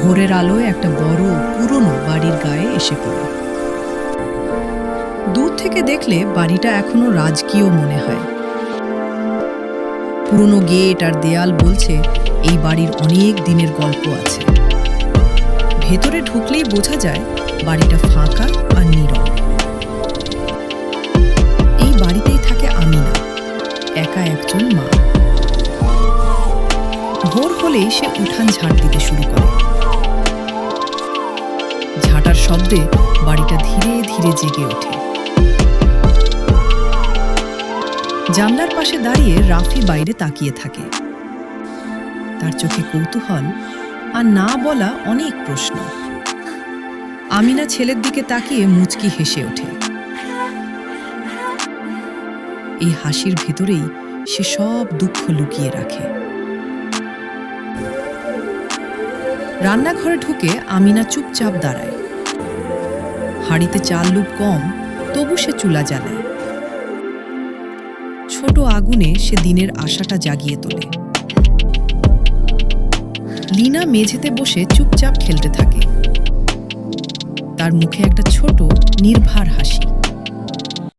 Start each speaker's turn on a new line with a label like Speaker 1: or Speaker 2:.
Speaker 1: ভোরের আলোয় একটা বড় পুরনো বাড়ির গায়ে এসে পড়ে। দূর থেকে দেখলে বাড়িটা এখনো রাজকীয় মনে হয়। পুরনো গেট আর দেয়াল বলছে এই বাড়ির অনেক দিনের গল্প আছে। ভেতরে ঢুকলেই বোঝা যায় বাড়িটা ফাঁকা আর নীরব। এই বাড়িতেই থাকে আমিনা, একা একজন মা। ভোর হলেই সে উঠান ঝাড় দিতে শুরু করে। ঝাঁটার শব্দে বাড়িটা ধীরে ধীরে জেগে ওঠে। জানলার পাশে দাঁড়িয়ে রাফি বাইরে তাকিয়ে থাকে। তার চোখে কৌতূহল আর না বলা অনেক প্রশ্ন। আমিনা ছেলের দিকে তাকিয়ে মুচকি হেসে ওঠে। এই হাসির ভেতরেই সে সব দুঃখ লুকিয়ে রাখে। রান্নাঘরে ঢুকে আমিনা চুপচাপ দাঁড়ায়। হাঁড়িতে চাল লুপ কম, তবু সে চুলা জ্বালায়। ছোট আগুনে সে দিনের আশাটা জাগিয়ে তোলে। লিনা মেঝেতে বসে চুপচাপ খেলতে থাকে। তার মুখে একটা ছোট নির্ভার হাসি।